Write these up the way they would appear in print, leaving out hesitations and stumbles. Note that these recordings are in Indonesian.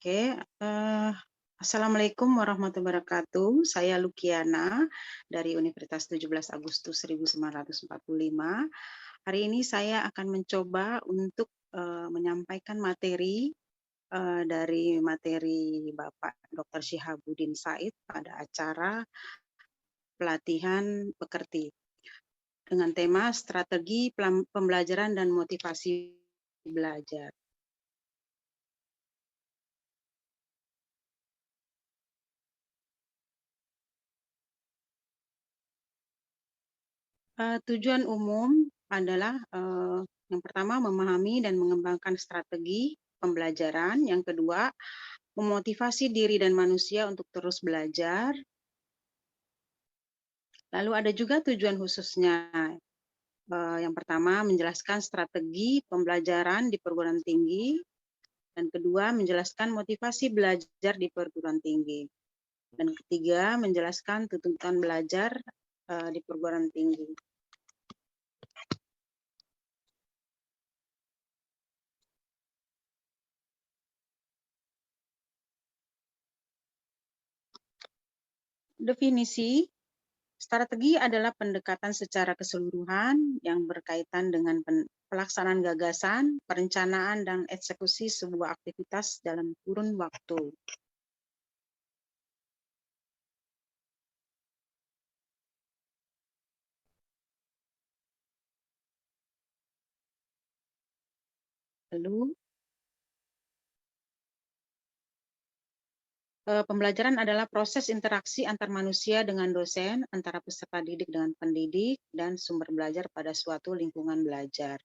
Oke, Assalamualaikum warahmatullahi wabarakatuh. Saya Lukiana dari Universitas 17 Agustus 1945. Hari ini saya akan mencoba untuk menyampaikan materi dari materi Bapak Dr. Syihabuddin Said pada acara pelatihan pekerti dengan tema strategi pembelajaran dan motivasi belajar. Tujuan umum adalah yang pertama memahami dan mengembangkan strategi pembelajaran, yang kedua memotivasi diri dan manusia untuk terus belajar. Lalu ada juga tujuan khususnya. Yang pertama menjelaskan strategi pembelajaran di perguruan tinggi, dan kedua menjelaskan motivasi belajar di perguruan tinggi, dan ketiga menjelaskan tuntutan belajar di perguruan tinggi. Definisi: strategi adalah pendekatan secara keseluruhan yang berkaitan dengan pelaksanaan gagasan, perencanaan, dan eksekusi sebuah aktivitas dalam kurun waktu. Lalu, pembelajaran adalah proses interaksi antar manusia dengan dosen, antara peserta didik dengan pendidik, dan sumber belajar pada suatu lingkungan belajar.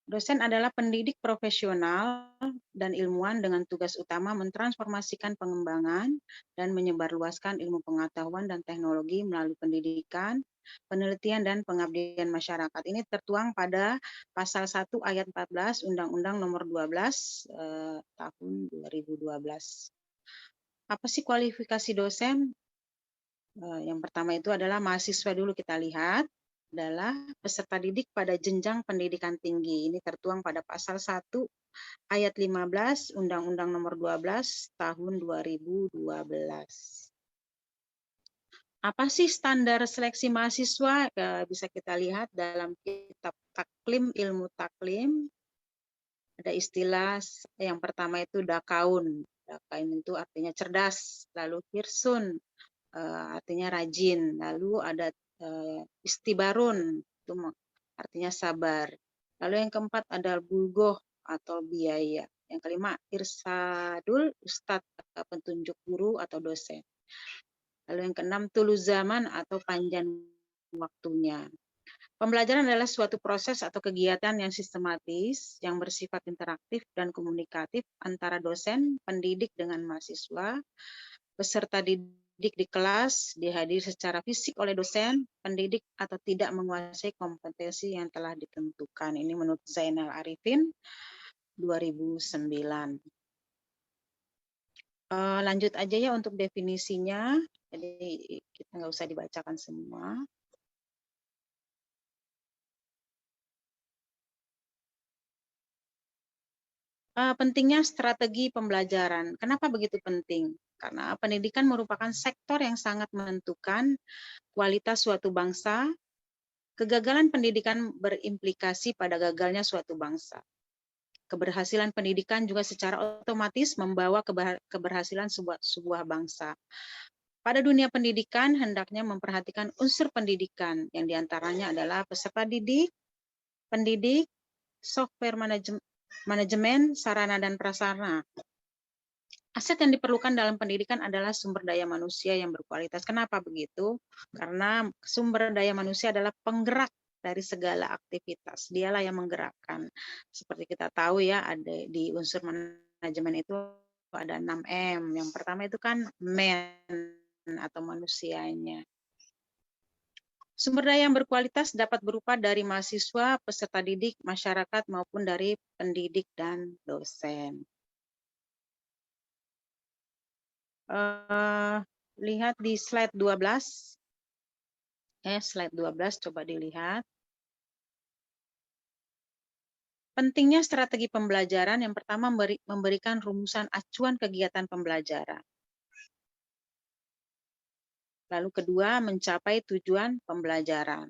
Dosen adalah pendidik profesional dan ilmuwan dengan tugas utama mentransformasikan pengembangan dan menyebarluaskan ilmu pengetahuan dan teknologi melalui pendidikan, penelitian, dan pengabdian masyarakat. Ini tertuang pada pasal 1 ayat 14 Undang-Undang Nomor 12 tahun 2012. Apa sih kualifikasi dosen? Yang pertama itu adalah mahasiswa dulu kita lihat, adalah peserta didik pada jenjang pendidikan tinggi. Ini tertuang pada pasal 1 ayat 15 Undang-Undang Nomor 12 tahun 2012. Apa sih standar seleksi mahasiswa? Bisa kita lihat dalam kitab Taklim Ilmu Taklim. Ada istilah yang pertama itu dakaun. Dakaun itu artinya cerdas. Lalu hirsun, artinya rajin. Lalu ada istibarun, itu artinya sabar. Lalu yang keempat ada bulgoh atau biaya. Yang kelima irsadul ustadz, petunjuk guru atau dosen. Lalu yang keenam tulu zaman atau panjang waktunya. Pembelajaran adalah suatu proses atau kegiatan yang sistematis, yang bersifat interaktif dan komunikatif antara dosen, pendidik dengan mahasiswa, peserta didik di kelas, dihadiri secara fisik oleh dosen, pendidik, atau tidak menguasai kompetensi yang telah ditentukan. Ini menurut Zainal Arifin, 2009. Lanjut aja ya untuk definisinya, jadi kita nggak usah dibacakan semua. Pentingnya strategi pembelajaran. Kenapa begitu penting? Karena pendidikan merupakan sektor yang sangat menentukan kualitas suatu bangsa. Kegagalan pendidikan berimplikasi pada gagalnya suatu bangsa. Keberhasilan pendidikan juga secara otomatis membawa keberhasilan sebuah bangsa. Pada dunia pendidikan, hendaknya memperhatikan unsur pendidikan, yang diantaranya adalah peserta didik, pendidik, software manajemen, sarana dan prasarana. Aset yang diperlukan dalam pendidikan adalah sumber daya manusia yang berkualitas. Kenapa begitu? Karena sumber daya manusia adalah penggerak dari segala aktivitas. Dialah yang menggerakkan. Seperti kita tahu ya, ada di unsur manajemen itu ada 6M. Yang pertama itu kan man atau manusianya. Sumber daya yang berkualitas dapat berupa dari mahasiswa, peserta didik, masyarakat, maupun dari pendidik dan dosen. Lihat di slide 12. Slide 12 coba dilihat. Pentingnya strategi pembelajaran yang pertama memberikan rumusan acuan kegiatan pembelajaran. Lalu kedua, mencapai tujuan pembelajaran.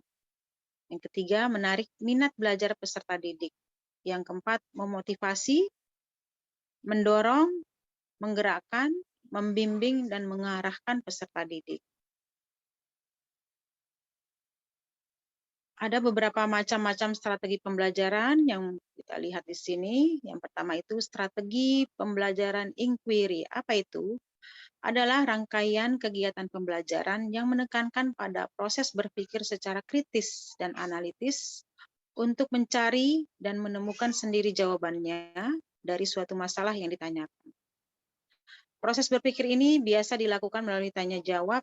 Yang ketiga, menarik minat belajar peserta didik. Yang keempat, memotivasi, mendorong, menggerakkan, membimbing, dan mengarahkan peserta didik. Ada beberapa macam-macam strategi pembelajaran yang kita lihat di sini. Yang pertama itu strategi pembelajaran inquiry. Apa itu? Adalah rangkaian kegiatan pembelajaran yang menekankan pada proses berpikir secara kritis dan analitis untuk mencari dan menemukan sendiri jawabannya dari suatu masalah yang ditanyakan. Proses berpikir ini biasa dilakukan melalui tanya jawab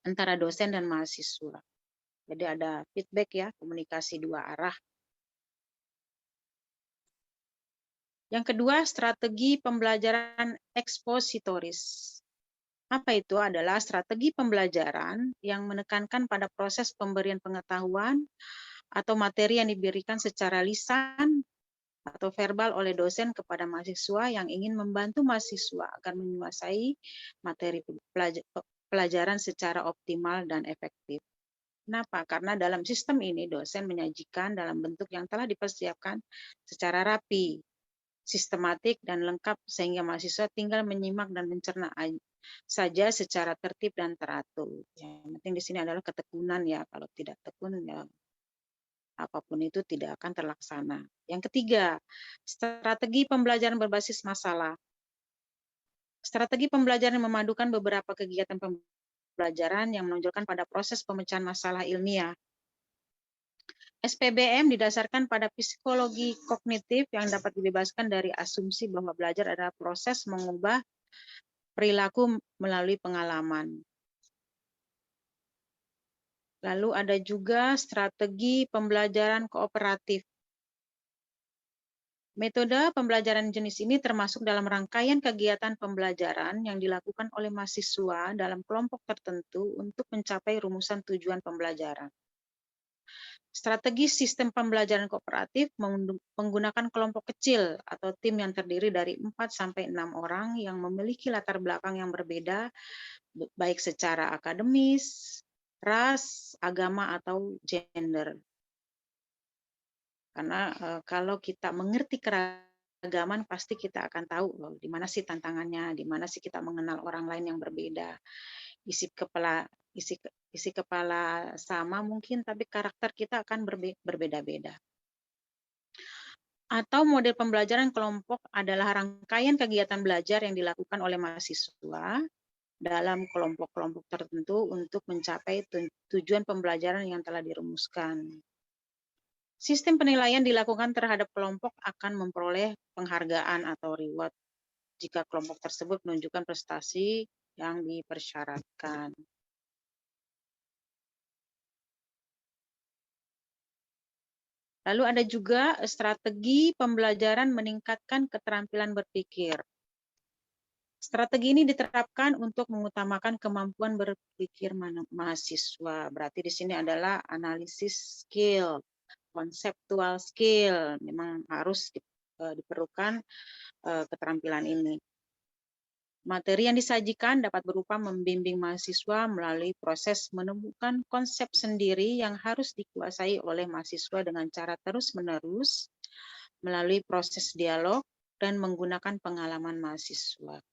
antara dosen dan mahasiswa. Jadi ada feedback ya, komunikasi dua arah. Yang kedua, strategi pembelajaran ekspositoris. Apa itu? Adalah strategi pembelajaran yang menekankan pada proses pemberian pengetahuan atau materi yang diberikan secara lisan atau verbal oleh dosen kepada mahasiswa yang ingin membantu mahasiswa agar menguasai materi pelajaran secara optimal dan efektif. Kenapa? Karena dalam sistem ini dosen menyajikan dalam bentuk yang telah dipersiapkan secara rapi, sistematik, dan lengkap sehingga mahasiswa tinggal menyimak dan mencerna saja secara tertib dan teratur. Yang penting di sini adalah ketekunan ya. Kalau tidak tekun ya apapun itu tidak akan terlaksana. Yang ketiga, strategi pembelajaran berbasis masalah. Strategi pembelajaran memadukan beberapa kegiatan pembelajaran yang menonjolkan pada proses pemecahan masalah ilmiah. SPBM didasarkan pada psikologi kognitif yang dapat dibebaskan dari asumsi bahwa belajar adalah proses mengubah perilaku melalui pengalaman. Lalu ada juga strategi pembelajaran kooperatif. Metode pembelajaran jenis ini termasuk dalam rangkaian kegiatan pembelajaran yang dilakukan oleh mahasiswa dalam kelompok tertentu untuk mencapai rumusan tujuan pembelajaran. Strategi sistem pembelajaran kooperatif menggunakan kelompok kecil atau tim yang terdiri dari 4-6 orang yang memiliki latar belakang yang berbeda, baik secara akademis, ras, agama, atau gender. Karena kalau kita mengerti keragaman, pasti kita akan tahu loh, di mana sih tantangannya, di mana sih kita mengenal orang lain yang berbeda. Isi kepala sama mungkin, tapi karakter kita akan berbeda-beda. Atau model pembelajaran kelompok adalah rangkaian kegiatan belajar yang dilakukan oleh mahasiswa dalam kelompok-kelompok tertentu untuk mencapai tujuan pembelajaran yang telah dirumuskan. Sistem penilaian dilakukan terhadap kelompok akan memperoleh penghargaan atau reward jika kelompok tersebut menunjukkan prestasi yang dipersyaratkan. Lalu ada juga strategi pembelajaran meningkatkan keterampilan berpikir. Strategi ini diterapkan untuk mengutamakan kemampuan berpikir mahasiswa. Berarti di sini adalah analisis skill, conceptual skill. Memang harus diperlukan keterampilan ini. Materi yang disajikan dapat berupa membimbing mahasiswa melalui proses menemukan konsep sendiri yang harus dikuasai oleh mahasiswa dengan cara terus-menerus melalui proses dialog dan menggunakan pengalaman mahasiswa.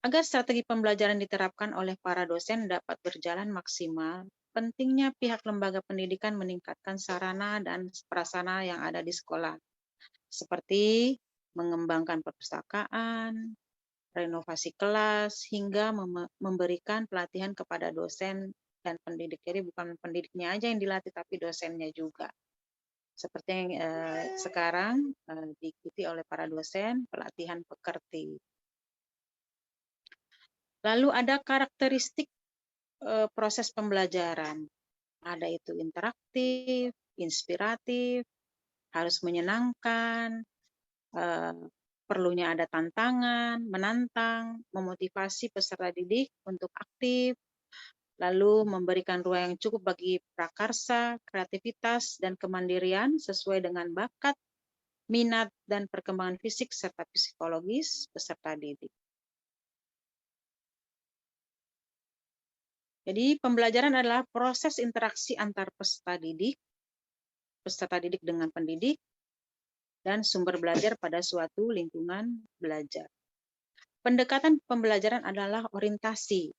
Agar strategi pembelajaran diterapkan oleh para dosen dapat berjalan maksimal, pentingnya pihak lembaga pendidikan meningkatkan sarana dan prasarana yang ada di sekolah, seperti mengembangkan perpustakaan, renovasi kelas, hingga memberikan pelatihan kepada dosen dan pendidik. Jadi bukan pendidiknya aja yang dilatih, tapi dosennya juga. Seperti yang sekarang diikuti oleh para dosen, pelatihan pekerti. Lalu ada karakteristik proses pembelajaran. Ada itu interaktif, inspiratif, harus menyenangkan, perlunya ada tantangan, menantang, memotivasi peserta didik untuk aktif, lalu memberikan ruang yang cukup bagi prakarsa, kreativitas, dan kemandirian sesuai dengan bakat, minat, dan perkembangan fisik serta psikologis peserta didik. Jadi pembelajaran adalah proses interaksi antar peserta didik dengan pendidik, dan sumber belajar pada suatu lingkungan belajar. Pendekatan pembelajaran adalah orientasi,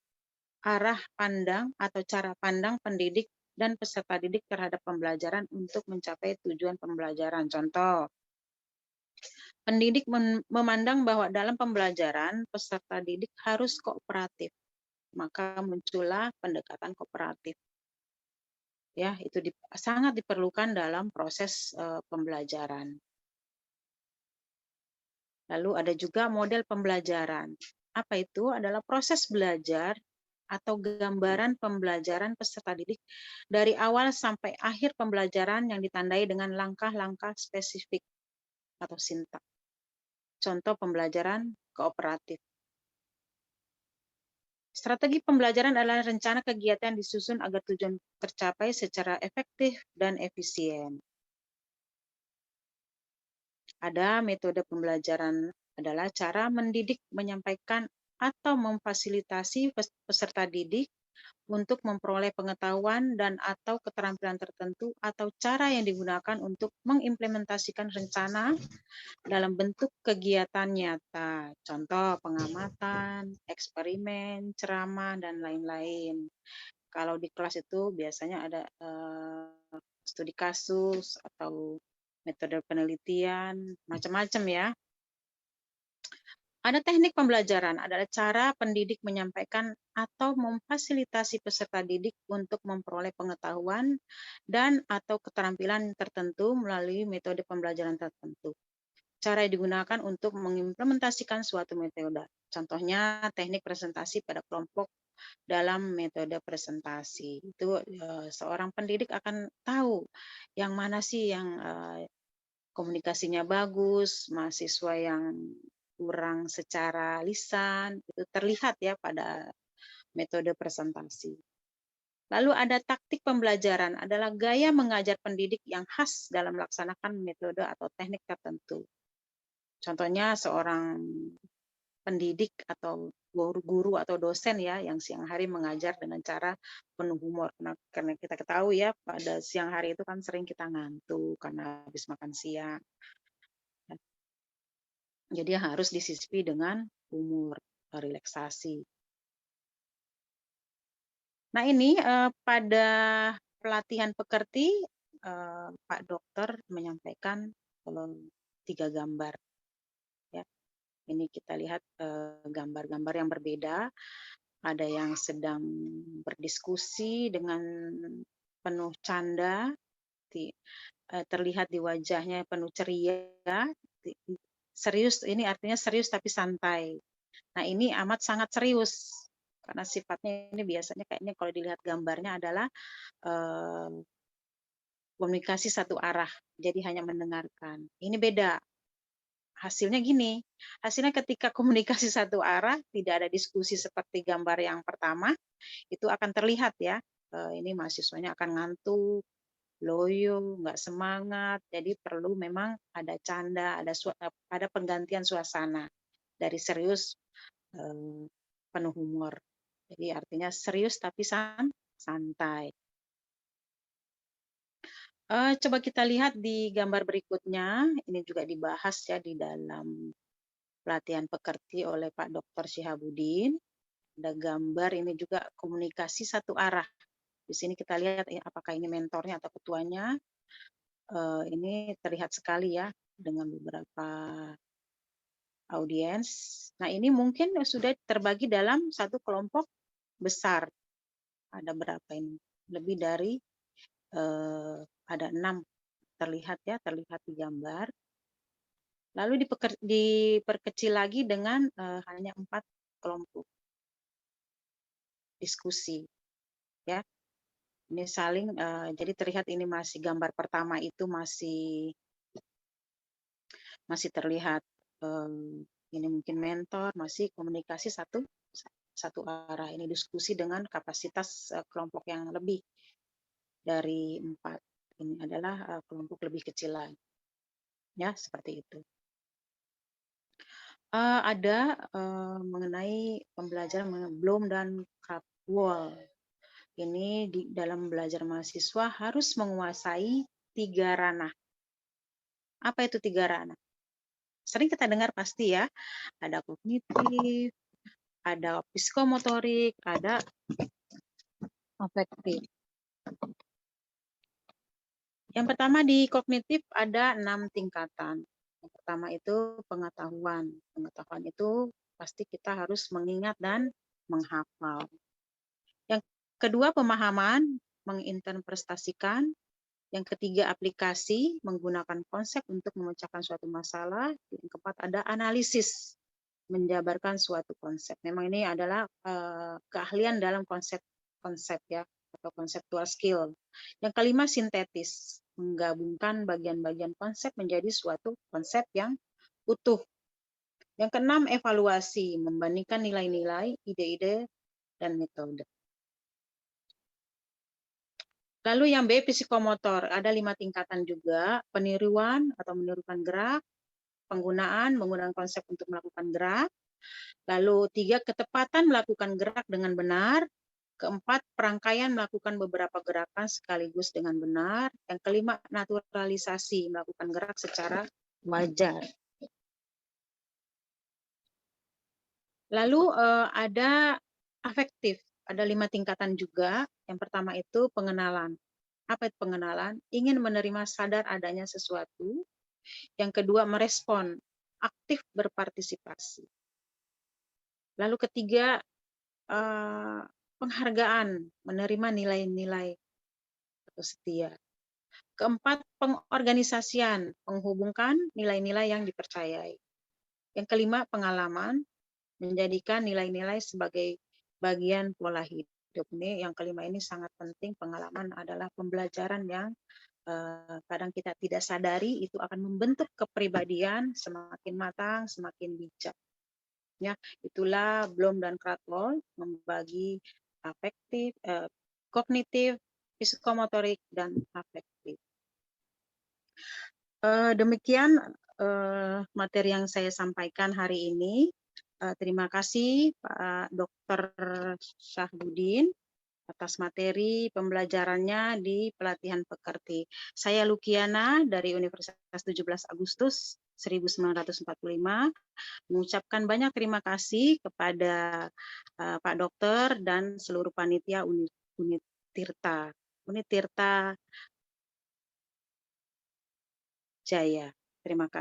arah pandang atau cara pandang pendidik dan peserta didik terhadap pembelajaran untuk mencapai tujuan pembelajaran. Contoh, pendidik memandang bahwa dalam pembelajaran peserta didik harus kooperatif, maka muncullah pendekatan kooperatif. Ya, itu sangat diperlukan dalam proses pembelajaran. Lalu ada juga model pembelajaran. Apa itu? Adalah proses belajar atau gambaran pembelajaran peserta didik dari awal sampai akhir pembelajaran yang ditandai dengan langkah-langkah spesifik atau sintak. Contoh pembelajaran kooperatif. Strategi pembelajaran adalah rencana kegiatan disusun agar tujuan tercapai secara efektif dan efisien. Ada metode pembelajaran adalah cara mendidik, menyampaikan, atau memfasilitasi peserta didik untuk memperoleh pengetahuan dan atau keterampilan tertentu atau cara yang digunakan untuk mengimplementasikan rencana dalam bentuk kegiatan nyata. Contoh pengamatan, eksperimen, ceramah, dan lain-lain. Kalau di kelas itu biasanya ada studi kasus atau metode penelitian, macam-macam ya. Ada teknik pembelajaran, adalah cara pendidik menyampaikan atau memfasilitasi peserta didik untuk memperoleh pengetahuan dan atau keterampilan tertentu melalui metode pembelajaran tertentu. Cara yang digunakan untuk mengimplementasikan suatu metode. Contohnya teknik presentasi pada kelompok dalam metode presentasi. Itu seorang pendidik akan tahu yang mana sih yang komunikasinya bagus, mahasiswa yang kurang secara lisan, itu terlihat ya pada metode presentasi. Lalu ada taktik pembelajaran, adalah gaya mengajar pendidik yang khas dalam melaksanakan metode atau teknik tertentu. Contohnya seorang pendidik atau guru atau dosen ya yang siang hari mengajar dengan cara penuh humor. Karena kita ketahui ya pada siang hari itu kan sering kita ngantuk karena habis makan siang. Jadi harus disisipi dengan humor, relaksasi. Nah ini pada pelatihan pekerti Pak Dokter menyampaikan 3 gambar. Ya. Ini kita lihat gambar-gambar yang berbeda. Ada yang sedang berdiskusi dengan penuh canda, terlihat di wajahnya penuh ceria, serius, ini artinya serius tapi santai. Nah ini amat sangat serius, karena sifatnya ini biasanya kayaknya kalau dilihat gambarnya adalah komunikasi satu arah, jadi hanya mendengarkan. Ini beda. Hasilnya gini, hasilnya ketika komunikasi satu arah, tidak ada diskusi seperti gambar yang pertama, itu akan terlihat ya, ini mahasiswanya akan ngantuk, loyo, nggak semangat, jadi perlu memang ada canda, ada penggantian suasana dari serius penuh humor. Jadi artinya serius tapi santai. Coba kita lihat di gambar berikutnya, ini juga dibahas ya di dalam pelatihan pekerti oleh Pak Dr. Syihabudin. Ada gambar ini juga komunikasi satu arah. Di sini kita lihat apakah ini mentornya atau ketuanya. Ini terlihat sekali ya dengan beberapa audiens. Nah ini mungkin sudah terbagi dalam satu kelompok besar. Ada berapa ini? Lebih dari ada 6 terlihat ya, terlihat di gambar. Lalu diperkecil lagi dengan hanya 4 kelompok diskusi, ya. Ini saling, jadi terlihat ini masih gambar pertama itu masih terlihat ini mungkin mentor, masih komunikasi satu satu arah. Ini diskusi dengan kapasitas kelompok yang lebih dari 4. Ini adalah kelompok lebih kecil lagi. Ya, seperti itu. Ada mengenai pembelajaran Bloom dan Krathwohl. Ini di dalam belajar mahasiswa harus menguasai 3 ranah. Apa itu 3 ranah? Sering kita dengar pasti ya, ada kognitif, ada psikomotorik, ada afektif. Yang pertama di kognitif ada 6 tingkatan. Yang pertama itu pengetahuan. Pengetahuan itu pasti kita harus mengingat dan menghafal. Yang kedua pemahaman, menginterpretasikan. Yang ketiga aplikasi, menggunakan konsep untuk memecahkan suatu masalah. Yang keempat ada analisis, menjabarkan suatu konsep. Memang ini adalah keahlian dalam konsep ya, atau conceptual skill. Yang kelima sintetis, menggabungkan bagian-bagian konsep menjadi suatu konsep yang utuh. Yang keenam evaluasi, membandingkan nilai-nilai, ide-ide, dan metode. Lalu yang B, psikomotor, ada 5 tingkatan juga, peniruan atau menirukan gerak, penggunaan, menggunakan konsep untuk melakukan gerak. Lalu 3, ketepatan melakukan gerak dengan benar. Keempat, perangkaian melakukan beberapa gerakan sekaligus dengan benar. Yang kelima, naturalisasi, melakukan gerak secara wajar. Lalu ada afektif, ada 5 tingkatan juga. Yang pertama itu pengenalan. Apa itu pengenalan? Ingin menerima sadar adanya sesuatu. Yang kedua, merespon, aktif berpartisipasi. Lalu ketiga, penghargaan, menerima nilai-nilai atau setia. Keempat, pengorganisasian, menghubungkan nilai-nilai yang dipercayai. Yang kelima, pengalaman, menjadikan nilai-nilai sebagai bagian pola hidup. Ini yang kelima ini sangat penting. Pengalaman adalah pembelajaran yang kadang kita tidak sadari itu akan membentuk kepribadian semakin matang, semakin bijak. Ya, itulah Bloom dan Krathwohl membagi afektif, kognitif, psikomotorik, dan afektif. Demikian materi yang saya sampaikan hari ini. Terima kasih Pak Dr. Syahbudin atas materi pembelajarannya di pelatihan pekerti. Saya Lukiana dari Universitas 17 Agustus 1945 mengucapkan banyak terima kasih kepada Pak Dokter dan seluruh panitia Unit Tirta Jaya. Terima kasih.